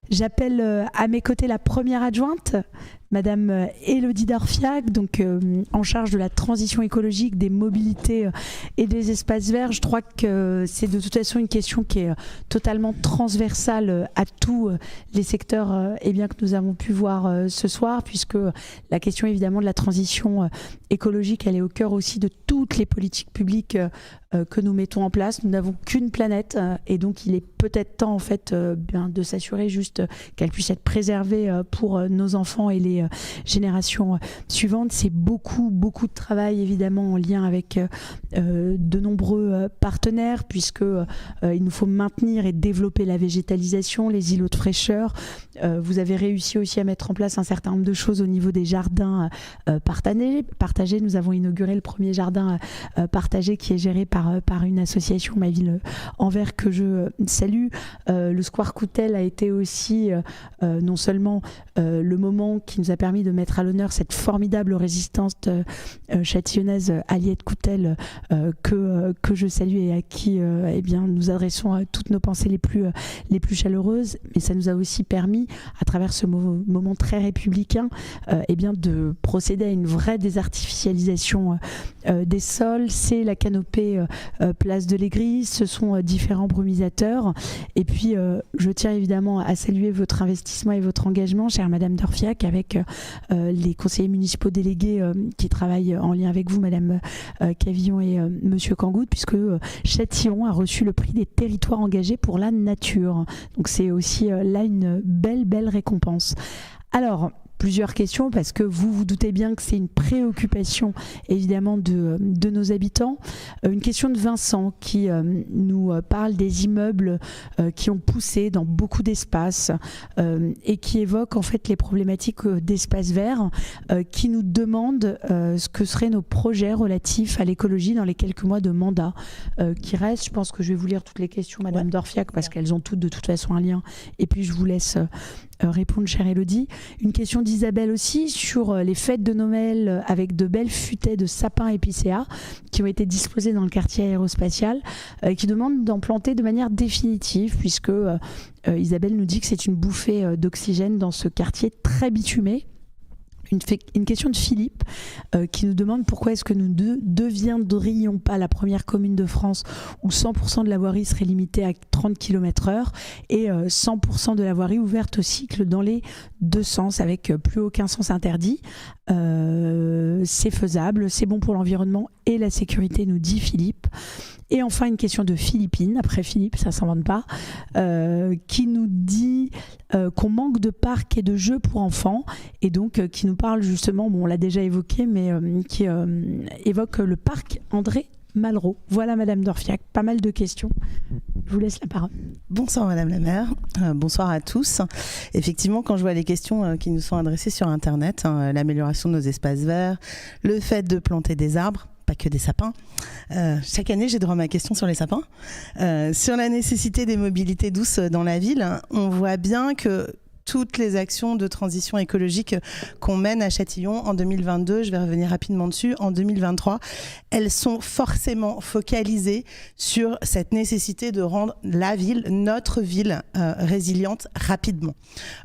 J'appelle à mes côtés la première adjointe, Madame Élodie Dorfiac, donc en charge de la transition écologique, des mobilités et des espaces verts. Je crois que c'est de toute façon une question qui est totalement transversale à tous les secteurs que nous avons pu voir ce soir, puisque la question évidemment de la transition écologique, elle est au cœur aussi de toutes les politiques publiques que nous mettons en place. Nous n'avons qu'une planète et donc il est peut-être temps en fait de s'assurer juste qu'elle puisse être préservée pour nos enfants et les générations suivantes. C'est beaucoup de travail évidemment en lien avec de nombreux partenaires, puisque il nous faut maintenir et développer la végétalisation, les îlots de fraîcheur. Vous avez réussi aussi à mettre en place un certain nombre de choses au niveau des jardins partagés. Nous avons inauguré le premier jardin partagé qui est géré par une association, Ma Ville Anvers, que je salue. Le Square Coutel a été aussi non seulement le moment qui nous a permis de mettre à l'honneur cette formidable résistance châtillonnaise Aliette Coutel que je salue et à qui nous adressons toutes nos pensées les plus chaleureuses, mais ça nous a aussi permis, à travers ce moment très républicain, de procéder à une vraie désartificialisation des sols. C'est la canopée place de l'Église, ce sont différents brumisateurs, et puis je tiens évidemment à saluer votre investissement et votre engagement, chère Madame Dorfiac, avec les conseillers municipaux délégués qui travaillent en lien avec vous, Madame Cavillon et Monsieur Cangoud, puisque Châtillon a reçu le prix des territoires engagés pour la nature. Donc c'est aussi là une belle récompense. Alors, plusieurs questions, parce que vous vous doutez bien que c'est une préoccupation évidemment de nos habitants. Une question de Vincent qui nous parle des immeubles qui ont poussé dans beaucoup d'espaces et qui évoque en fait les problématiques d'espaces verts, qui nous demande ce que seraient nos projets relatifs à l'écologie dans les quelques mois de mandat qui restent. Je pense que je vais vous lire toutes les questions, Madame Dorfiac, parce qu'elles ont toutes de toute façon un lien, et puis je vous laisse répondre, chère Élodie. Une question d'Isabelle aussi sur les fêtes de Noël avec de belles futaies de sapins épicéas qui ont été disposées dans le quartier aérospatial, qui demande d'en planter de manière définitive, puisque Isabelle nous dit que c'est une bouffée d'oxygène dans ce quartier très bitumé. Une question de Philippe qui nous demande pourquoi est-ce que nous ne deviendrions pas la première commune de France où 100% de la voirie serait limitée à 30 km/h et 100% de la voirie ouverte au cycle dans les deux sens, avec plus aucun sens interdit. C'est faisable, c'est bon pour l'environnement et la sécurité, nous dit Philippe. Et enfin une question de Philippine, après Philippe, ça s'invente pas, qui nous dit qu'on manque de parcs et de jeux pour enfants, et donc qui nous parle justement, bon, on l'a déjà évoqué, mais qui évoque le parc André Malraux. Voilà Madame Dorfiac, pas mal de questions. Je vous laisse la parole. Bonsoir Madame la maire, bonsoir à tous. Effectivement, quand je vois les questions qui nous sont adressées sur Internet, l'amélioration de nos espaces verts, le fait de planter des arbres, pas que des sapins. Chaque année, j'ai droit à ma question sur les sapins. Sur la nécessité des mobilités douces dans la ville, on voit bien que toutes les actions de transition écologique qu'on mène à Châtillon en 2022, je vais revenir rapidement dessus, en 2023, elles sont forcément focalisées sur cette nécessité de rendre la ville, notre ville, résiliente rapidement.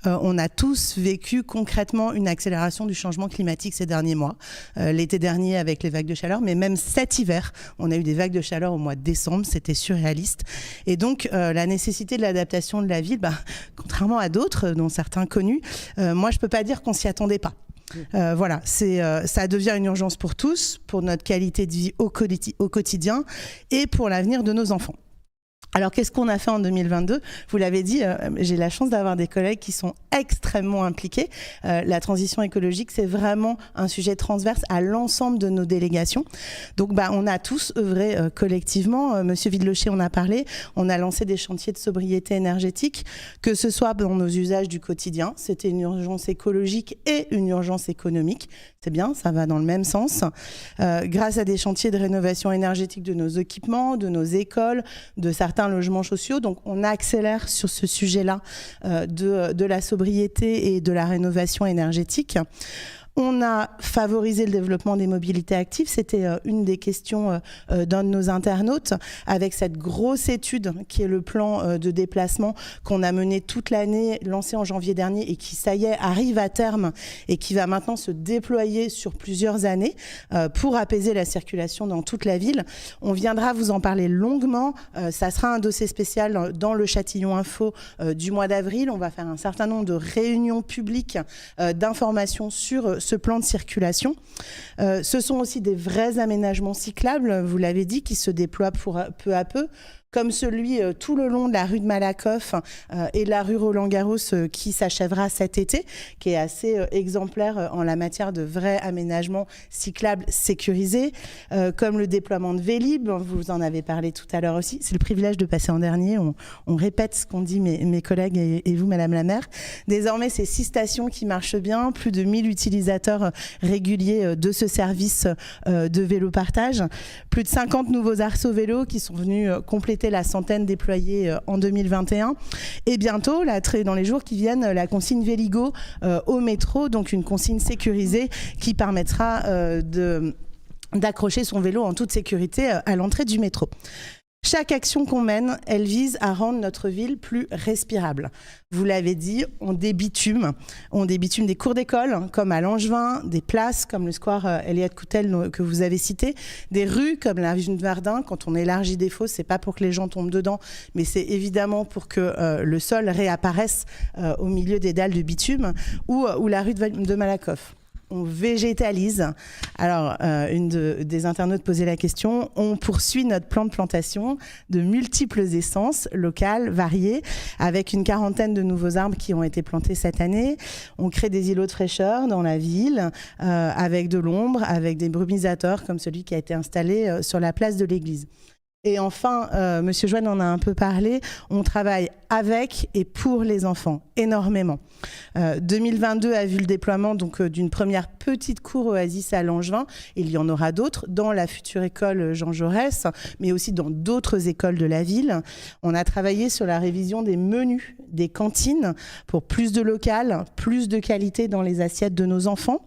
On a tous vécu concrètement une accélération du changement climatique ces derniers mois. L'été dernier avec les vagues de chaleur, mais même cet hiver, on a eu des vagues de chaleur au mois de décembre, c'était surréaliste. Et donc la nécessité de l'adaptation de la ville, contrairement à d'autres, dont certains connus, moi je peux pas dire qu'on s'y attendait pas. Voilà, ça devient une urgence pour tous, pour notre qualité de vie au quotidien et pour l'avenir de nos enfants. Alors, qu'est-ce qu'on a fait en 2022 ? Vous l'avez dit, j'ai la chance d'avoir des collègues qui sont extrêmement impliqués. La transition écologique, c'est vraiment un sujet transverse à l'ensemble de nos délégations. Donc, on a tous œuvré collectivement. Monsieur Vidlocher en a parlé. On a lancé des chantiers de sobriété énergétique, que ce soit dans nos usages du quotidien. C'était une urgence écologique et une urgence économique. C'est bien, ça va dans le même sens. Grâce à des chantiers de rénovation énergétique de nos équipements, de nos écoles, de certains logements sociaux. Donc, on accélère sur ce sujet-là de la sobriété et de la rénovation énergétique. On a favorisé le développement des mobilités actives. C'était une des questions d'un de nos internautes, avec cette grosse étude qui est le plan de déplacement qu'on a mené toute l'année, lancé en janvier dernier et qui, ça y est, arrive à terme et qui va maintenant se déployer sur plusieurs années pour apaiser la circulation dans toute la ville. On viendra vous en parler longuement. Ça sera un dossier spécial dans le Châtillon Info du mois d'avril. On va faire un certain nombre de réunions publiques d'informations sur ce plan de circulation. Ce sont aussi des vrais aménagements cyclables, vous l'avez dit, qui se déploient peu à peu, comme celui tout le long de la rue de Malakoff et de la rue Roland-Garros qui s'achèvera cet été, qui est assez exemplaire en la matière de vrais aménagements cyclables sécurisés, comme le déploiement de Vélib, vous en avez parlé tout à l'heure aussi. C'est le privilège de passer en dernier, on répète ce qu'ont dit mes collègues et vous, Madame la maire. Désormais, c'est 6 stations qui marchent bien, plus de 1000 utilisateurs réguliers de ce service de vélo partage, plus de 50 nouveaux arceaux vélos qui sont venus compléter la centaine déployée en 2021 et bientôt, là, dans les jours qui viennent, la consigne Véligo au métro, donc une consigne sécurisée qui permettra d'accrocher son vélo en toute sécurité à l'entrée du métro. Chaque action qu'on mène, elle vise à rendre notre ville plus respirable. Vous l'avez dit, on débitume des cours d'école comme à Langevin, des places comme le square Elliott Coutel que vous avez cité, des rues comme la rue de Verdun. Quand on élargit des fosses, c'est pas pour que les gens tombent dedans, mais c'est évidemment pour que le sol réapparaisse au milieu des dalles de bitume, ou la rue de Malakoff. On végétalise. Alors, des internautes posait la question. On poursuit notre plan de plantation de multiples essences locales, variées, avec une quarantaine de nouveaux arbres qui ont été plantés cette année. On crée des îlots de fraîcheur dans la ville, avec de l'ombre, avec des brumisateurs comme celui qui a été installé sur la place de l'église. Et enfin, Monsieur Joanne en a un peu parlé, on travaille avec et pour les enfants, énormément. 2022 a vu le déploiement d'une première petite cour Oasis à Langevin. Il y en aura d'autres dans la future école Jean Jaurès, mais aussi dans d'autres écoles de la ville. On a travaillé sur la révision des menus, des cantines, pour plus de local, plus de qualité dans les assiettes de nos enfants.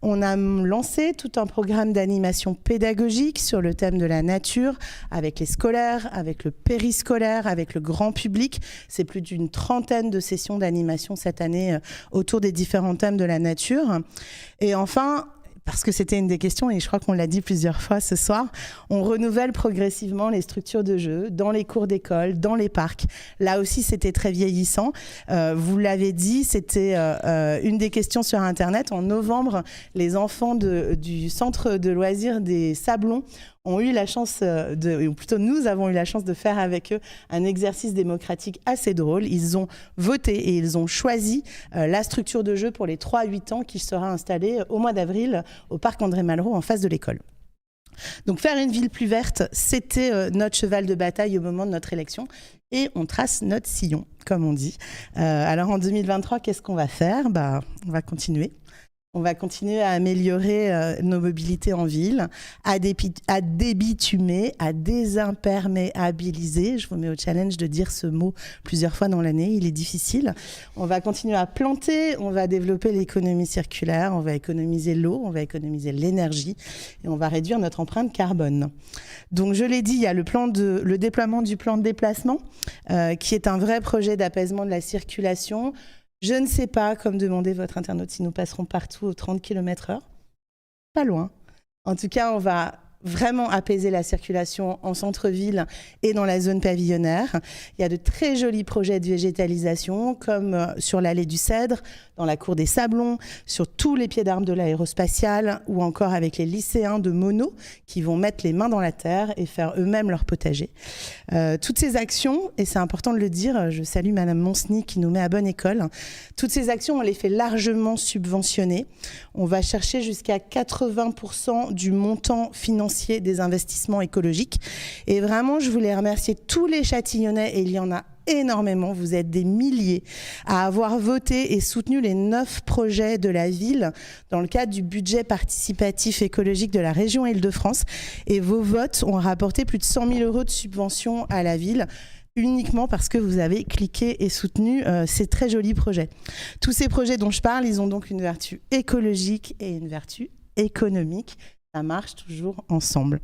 On a lancé tout un programme d'animation pédagogique sur le thème de la nature, avec les scolaires, avec le périscolaire, avec le grand public. C'est plus d'une trentaine de sessions d'animation cette année autour des différents thèmes de la nature. Et enfin, parce que c'était une des questions et je crois qu'on l'a dit plusieurs fois ce soir, on renouvelle progressivement les structures de jeu dans les cours d'école, dans les parcs. Là aussi, c'était très vieillissant. Vous l'avez dit, c'était une des questions sur Internet. En novembre, les enfants du centre de loisirs des Sablons ont eu la chance ou plutôt nous avons eu la chance de faire avec eux un exercice démocratique assez drôle. Ils ont voté et ils ont choisi la structure de jeu pour les 3-8 ans qui sera installée au mois d'avril au parc André Malraux en face de l'école. Donc faire une ville plus verte, c'était notre cheval de bataille au moment de notre élection et on trace notre sillon, comme on dit. Alors en 2023, qu'est-ce qu'on va faire ? On va continuer. On va continuer à améliorer nos mobilités en ville, à débitumer, à désimperméabiliser. Je vous mets au challenge de dire ce mot plusieurs fois dans l'année, il est difficile. On va continuer à planter, on va développer l'économie circulaire, on va économiser l'eau, on va économiser l'énergie et on va réduire notre empreinte carbone. Donc je l'ai dit, il y a le déploiement du plan de déplacement qui est un vrai projet d'apaisement de la circulation. Je ne sais pas, comme demandait votre internaute, si nous passerons partout aux 30 km/h. Pas loin. En tout cas, on va vraiment apaiser la circulation en centre-ville et dans la zone pavillonnaire. Il y a de très jolis projets de végétalisation, comme sur l'allée du Cèdre, dans la cour des Sablons, sur tous les pieds d'armes de l'aérospatiale, ou encore avec les lycéens de Mono qui vont mettre les mains dans la terre et faire eux-mêmes leur potager. Toutes ces actions, et c'est important de le dire, je salue Madame Monsny qui nous met à bonne école, toutes ces actions, on les fait largement subventionner. On va chercher jusqu'à 80% du montant financier des investissements écologiques. Et vraiment, je voulais remercier tous les Châtillonnais, et il y en a énormément, vous êtes des milliers à avoir voté et soutenu les 9 projets de la ville dans le cadre du budget participatif écologique de la région Île-de-France. Et vos votes ont rapporté plus de 100 000 € de subventions à la ville. uniquement parce que vous avez cliqué et soutenu ces très jolis projets. Tous ces projets dont je parle, ils ont donc une vertu écologique et une vertu économique. Ça marche toujours ensemble.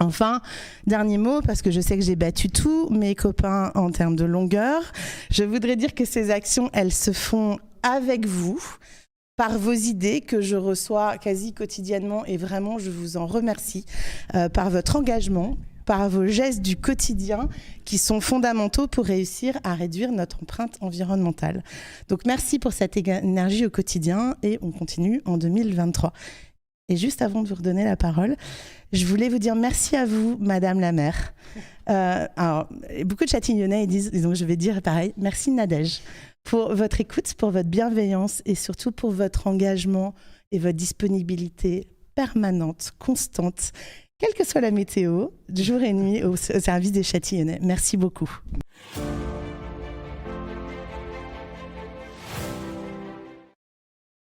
Enfin, dernier mot, parce que je sais que j'ai battu tous mes copains en termes de longueur, je voudrais dire que ces actions, elles se font avec vous, par vos idées que je reçois quasi quotidiennement, et vraiment je vous en remercie, par votre engagement, par vos gestes du quotidien qui sont fondamentaux pour réussir à réduire notre empreinte environnementale. Donc merci pour cette énergie au quotidien et on continue en 2023. Et juste avant de vous redonner la parole, je voulais vous dire merci à vous, Madame la maire. Alors, beaucoup de Châtillonnais disent, donc je vais dire pareil, merci Nadège, pour votre écoute, pour votre bienveillance et surtout pour votre engagement et votre disponibilité permanente, constante, quelle que soit la météo, jour et nuit au service des Châtillonnais. Merci beaucoup.